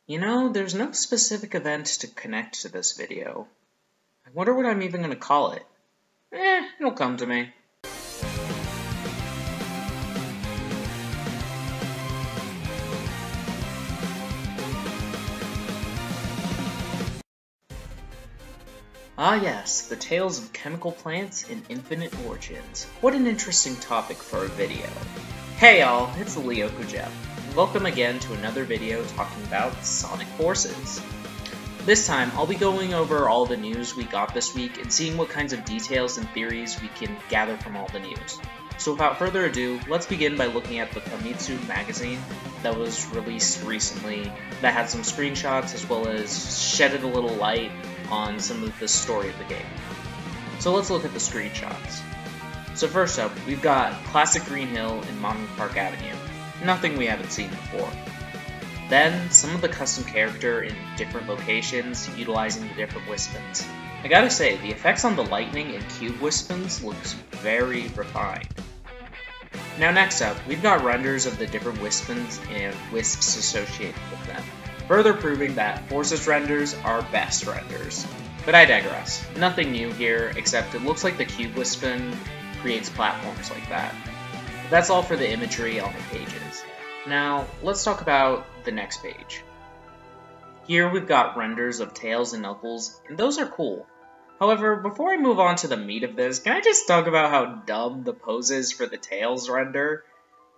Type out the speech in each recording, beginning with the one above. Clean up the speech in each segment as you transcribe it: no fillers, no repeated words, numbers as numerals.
You know, there's no specific event to connect to this video. I wonder what I'm even gonna call it. It'll come to me. Ah yes, the tales of chemical plants and infinite origins. What an interesting topic for a video. Hey y'all, it's Leo Kujep. Welcome again to another video talking about Sonic Forces. This time, I'll be going over all the news we got this week and seeing what kinds of details and theories we can gather from all the news. So without further ado, let's begin by looking at the Famitsu magazine that was released recently that had some screenshots as well as shedded a little light on some of the story of the game. So let's look at the screenshots. So first up, we've got Classic Green Hill and Modern Park Avenue. Nothing we haven't seen before. Then, some of the custom character in different locations, utilizing the different Wispens. I gotta say, the effects on the lightning and cube Wispens looks very refined. Now next up, we've got renders of the different Wispens and Wisps associated with them, further proving that Forces renders are best renders. But I digress. Nothing new here, except it looks like the cube Wispen creates platforms like that. But that's all for the imagery on the pages. Now, let's talk about the next page. Here we've got renders of Tails and Knuckles, and those are cool. However, before I move on to the meat of this, can I just talk about how dumb the pose is for the Tails render?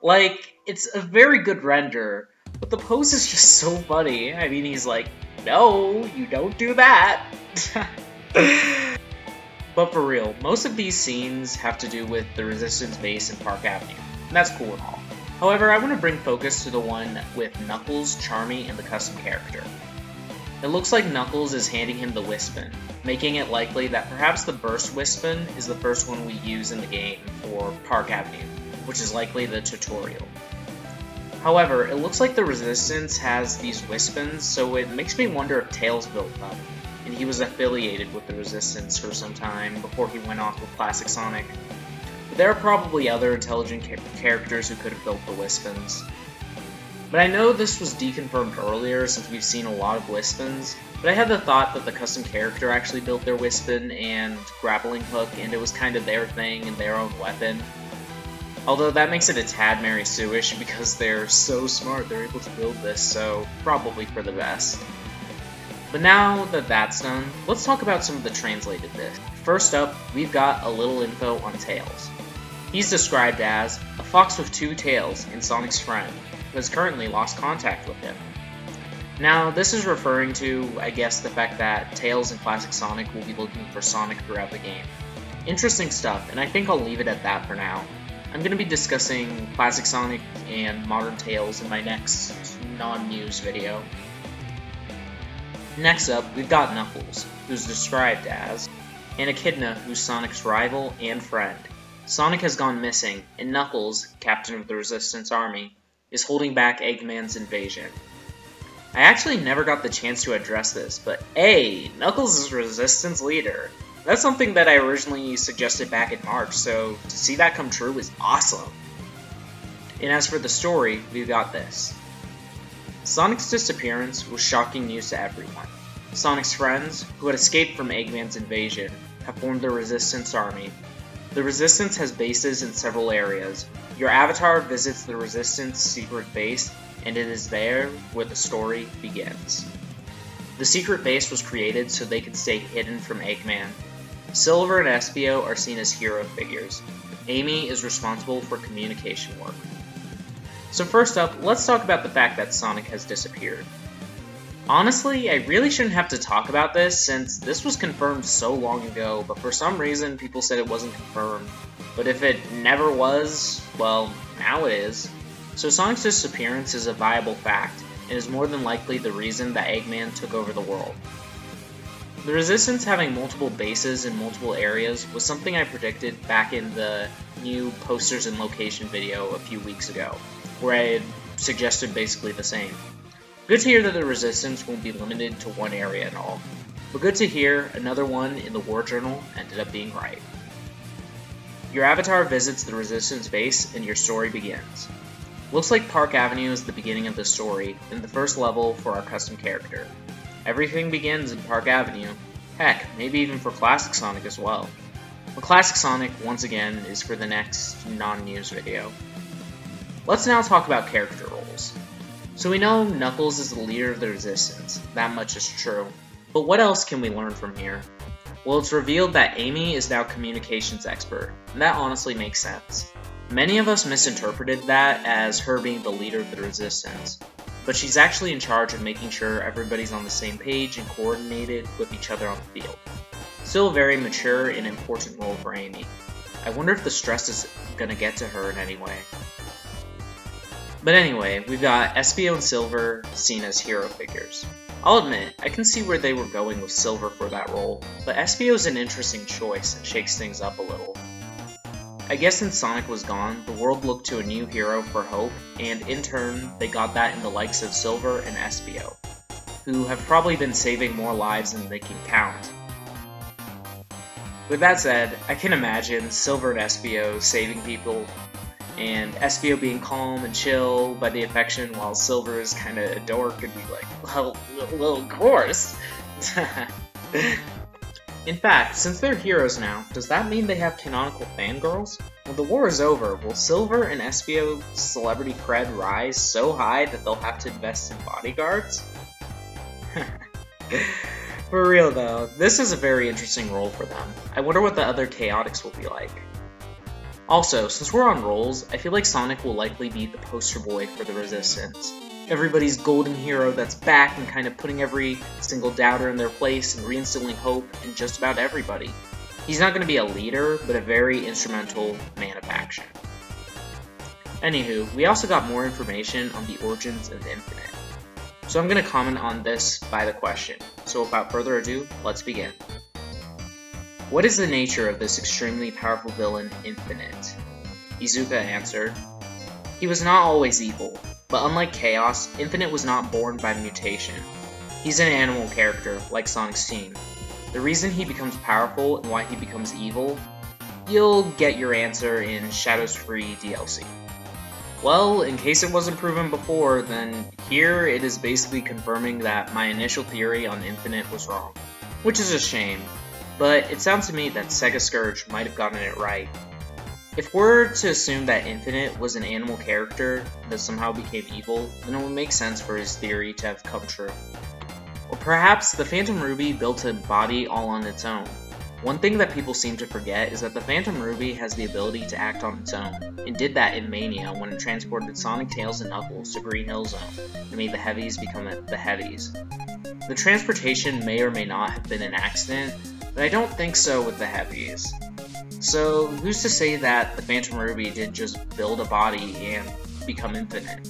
Like, it's a very good render, but the pose is just so funny. I mean, he's like, no, you don't do that. But for real, most of these scenes have to do with the Resistance base in Park Avenue, and that's cool and all. However, I want to bring focus to the one with Knuckles, Charmy, and the custom character. It looks like Knuckles is handing him the Wispen, making it likely that perhaps the Burst Wispen is the first one we use in the game for Park Avenue, which is likely the tutorial. However, it looks like the Resistance has these Wispens, so it makes me wonder if Tails built them, and he was affiliated with the Resistance for some time before he went off with Classic Sonic. There are probably other intelligent characters who could have built the Wispens. But I know this was deconfirmed earlier since we've seen a lot of Wispens, but I had the thought that the custom character actually built their Wispen and grappling hook, and it was kind of their thing and their own weapon. Although that makes it a tad Mary Sue-ish because they're so smart they're able to build this, so probably for the best. But now that that's done, let's talk about some of the translated bits. First up, we've got a little info on Tails. He's described as a fox with two tails and Sonic's friend, who has currently lost contact with him. Now, this is referring to, I guess, the fact that Tails and Classic Sonic will be looking for Sonic throughout the game. Interesting stuff, and I think I'll leave it at that for now. I'm going to be discussing Classic Sonic and Modern Tails in my next non-news video. Next up, we've got Knuckles, who's described as an echidna who's Sonic's rival and friend. Sonic has gone missing, and Knuckles, captain of the Resistance Army, is holding back Eggman's invasion. I actually never got the chance to address this, but hey, Knuckles is Resistance leader. That's something that I originally suggested back in March, so to see that come true is awesome. And as for the story, we've got this. Sonic's disappearance was shocking news to everyone. Sonic's friends, who had escaped from Eggman's invasion, have formed the Resistance Army. The Resistance has bases in several areas. Your avatar visits the Resistance secret base, and it is there where the story begins. The secret base was created so they could stay hidden from Eggman. Silver and Espio are seen as hero figures. Amy is responsible for communication work. So first up, let's talk about the fact that Sonic has disappeared. Honestly, I really shouldn't have to talk about this since this was confirmed so long ago, but for some reason people said it wasn't confirmed. But if it never was, well, now it is. So Sonic's disappearance is a viable fact, and is more than likely the reason that Eggman took over the world. The Resistance having multiple bases in multiple areas was something I predicted back in the new posters and location video a few weeks ago, where I had suggested basically the same. Good to hear that the Resistance won't be limited to one area at all, but good to hear another one in the War Journal ended up being right. Your avatar visits the Resistance base and your story begins. Looks like Park Avenue is the beginning of the story, and the first level for our custom character. Everything begins in Park Avenue. Heck, maybe even for Classic Sonic as well. But Classic Sonic, once again, is for the next non-news video. Let's now talk about character roles. So we know Knuckles is the leader of the Resistance, that much is true. But what else can we learn from here? Well, it's revealed that Amy is now communications expert, and that honestly makes sense. Many of us misinterpreted that as her being the leader of the Resistance, but she's actually in charge of making sure everybody's on the same page and coordinated with each other on the field. Still a very mature and important role for Amy. I wonder if the stress is gonna get to her in any way. But anyway, we've got Espio and Silver seen as hero figures. I'll admit, I can see where they were going with Silver for that role, but Espio is an interesting choice and shakes things up a little. I guess since Sonic was gone, the world looked to a new hero for hope, and in turn, they got that in the likes of Silver and Espio, who have probably been saving more lives than they can count. With that said, I can imagine Silver and Espio saving people, and Espio being calm and chill by the affection, while Silver is kinda a dork and be like, well, of course! In fact, since they're heroes now, does that mean they have canonical fangirls? When the war is over, will Silver and Espio's celebrity cred rise so high that they'll have to invest in bodyguards? For real though, this is a very interesting role for them. I wonder what the other Chaotix will be like. Also, since we're on roles, I feel like Sonic will likely be the poster boy for the Resistance. Everybody's golden hero that's back and kind of putting every single doubter in their place and reinstilling hope in just about everybody. He's not going to be a leader, but a very instrumental man of action. Anywho, we also got more information on the origins of Infinite. So I'm going to comment on this by the question. So without further ado, let's begin. What is the nature of this extremely powerful villain, Infinite? Iizuka answered, he was not always evil. But unlike Chaos, Infinite was not born by mutation. He's an animal character, like Sonic's team. The reason he becomes powerful and why he becomes evil? You'll get your answer in Shadows Free DLC. Well, in case it wasn't proven before, then here it is basically confirming that my initial theory on Infinite was wrong. Which is a shame, but it sounds to me that Sega Scourge might have gotten it right. If we're to assume that Infinite was an animal character that somehow became evil, then it would make sense for his theory to have come true. Or perhaps the Phantom Ruby built a body all on its own. One thing that people seem to forget is that the Phantom Ruby has the ability to act on its own, and did that in Mania when it transported Sonic, Tails, and Knuckles to Green Hill Zone, and made the Heavies become the Heavies. The transportation may or may not have been an accident, but I don't think so with the Heavies. So, who's to say that the Phantom Ruby didn't just build a body and become infinite?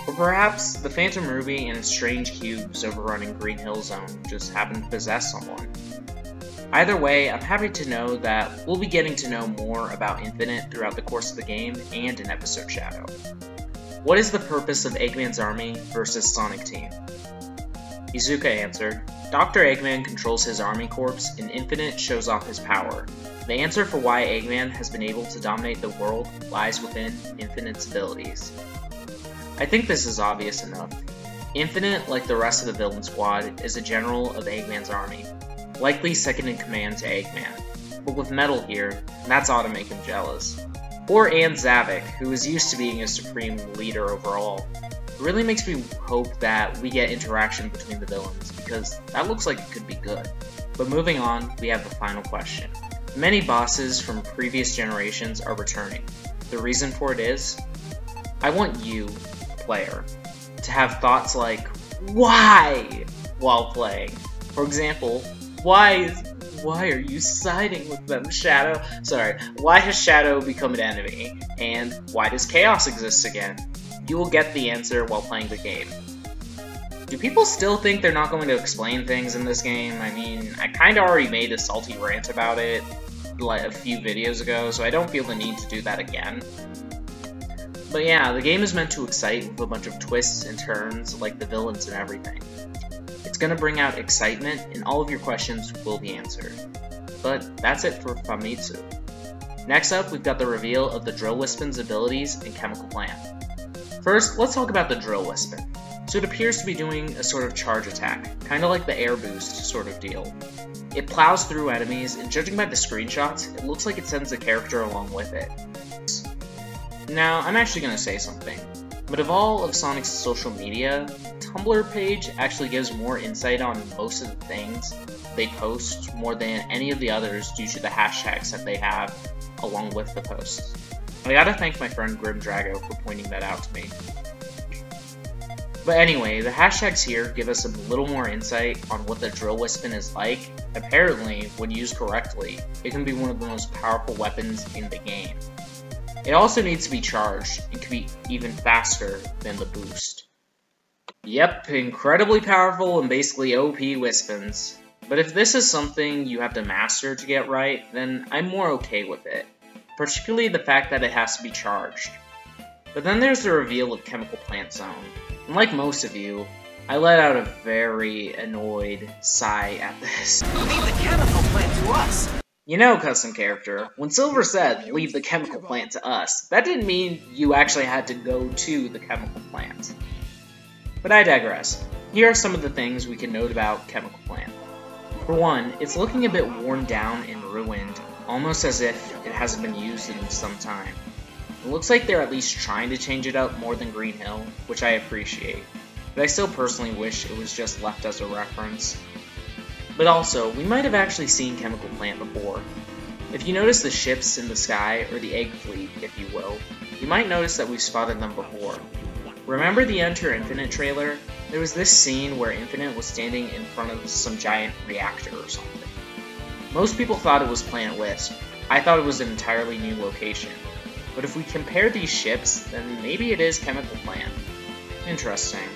Or perhaps the Phantom Ruby and its strange cubes overrunning Green Hill Zone just happened to possess someone. Either way, I'm happy to know that we'll be getting to know more about Infinite throughout the course of the game and in Episode Shadow. What is the purpose of Eggman's army versus Sonic Team? Iizuka answered, Dr. Eggman controls his army corps and Infinite shows off his power. The answer for why Eggman has been able to dominate the world lies within Infinite's abilities. I think this is obvious enough. Infinite, like the rest of the villain squad, is a general of Eggman's army, likely second in command to Eggman. But with Metal here, that's ought to make him jealous. Or Ann Zavik, who is used to being a supreme leader overall. It really makes me hope that we get interaction between the villains, because that looks like it could be good. But moving on, we have the final question. Many bosses from previous generations are returning. The reason for it is, I want you, player, to have thoughts like, why? While playing. For example, why are you siding with them, Shadow? Sorry, why has Shadow become an enemy? And why does Chaos exist again? You will get the answer while playing the game. Do people still think they're not going to explain things in this game? I mean, I kinda already made a salty rant about it like a few videos ago, so I don't feel the need to do that again. But yeah, the game is meant to excite with a bunch of twists and turns, like the villains and everything. It's gonna bring out excitement, and all of your questions will be answered. But that's it for Famitsu. Next up, we've got the reveal of the Drill Wispin's abilities and Chemical Plant. First, let's talk about the Drill Wispin. So it appears to be doing a sort of charge attack, kind of like the air boost sort of deal. It plows through enemies, and judging by the screenshots, it looks like it sends the character along with it. Now, I'm actually going to say something, but of all of Sonic's social media, Tumblr page actually gives more insight on most of the things they post more than any of the others due to the hashtags that they have along with the posts. I gotta thank my friend Grim Drago for pointing that out to me. But anyway, the hashtags here give us a little more insight on what the Drill Wispin is like. Apparently, when used correctly, it can be one of the most powerful weapons in the game. It also needs to be charged, and can be even faster than the boost. Yep, incredibly powerful and basically OP Wispins. But if this is something you have to master to get right, then I'm more okay with it. Particularly the fact that it has to be charged. But then there's the reveal of Chemical Plant Zone. And like most of you, I let out a very annoyed sigh at this. Leave the chemical plant to us! You know, custom character, when Silver said, leave the chemical plant to us, that didn't mean you actually had to go to the chemical plant. But I digress. Here are some of the things we can note about Chemical Plant. For one, it's looking a bit worn down and ruined, almost as if it hasn't been used in some time. It looks like they're at least trying to change it up more than Green Hill, which I appreciate, but I still personally wish it was just left as a reference. But also, we might have actually seen Chemical Plant before. If you notice the ships in the sky, or the egg fleet, if you will, you might notice that we've spotted them before. Remember the Enter Infinite trailer? There was this scene where Infinite was standing in front of some giant reactor or something. Most people thought it was Planet Wisp. I thought it was an entirely new location. But if we compare these ships, then maybe it is Chemical Plant. Interesting.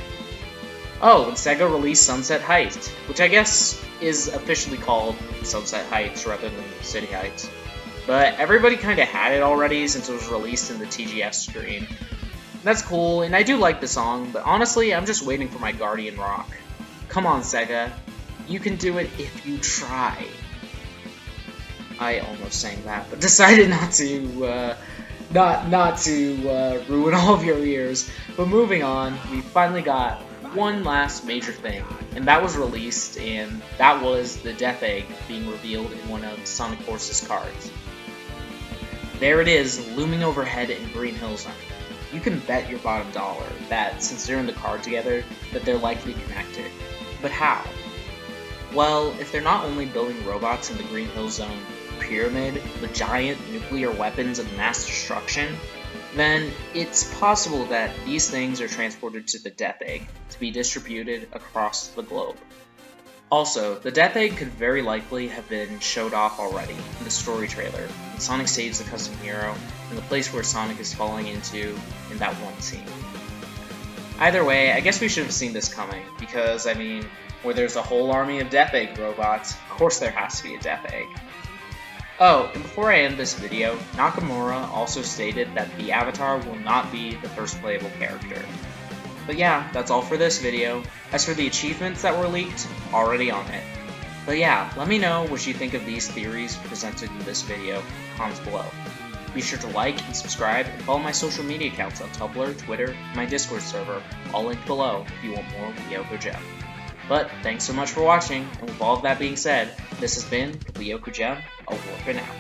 Oh, and Sega released Sunset Heights, which I guess is officially called Sunset Heights rather than City Heights. But everybody kinda had it already since it was released in the TGS stream. That's cool, and I do like the song, but honestly, I'm just waiting for my Guardian Rock. Come on, Sega. You can do it if you try. I almost sang that, but decided not to ruin all of your ears. But moving on, we finally got one last major thing, and that was released, and that was the Death Egg being revealed in one of Sonic Forces cards. There it is, looming overhead in Green Hill Zone. You can bet your bottom dollar that, since they're in the card together, that they're likely connected. But how? Well, if they're not only building robots in the Green Hill Zone pyramid with giant nuclear weapons of mass destruction, then it's possible that these things are transported to the Death Egg to be distributed across the globe. Also, the Death Egg could very likely have been showed off already in the story trailer, when Sonic saves the custom hero, in the place where Sonic is falling into in that one scene. Either way, I guess we should have seen this coming, because, I mean, where there's a whole army of Death Egg robots, of course there has to be a Death Egg. Oh, and before I end this video, Nakamura also stated that the avatar will not be the first playable character. But yeah, that's all for this video. As for the achievements that were leaked, already on it. But yeah, let me know what you think of these theories presented in this video, comments below. Be sure to like and subscribe, and follow my social media accounts on Tumblr, Twitter, and my Discord server, all linked below if you want more Lyoko Gem. But thanks so much for watching, and with all of that being said, this has been Lyoko Gem, over and out.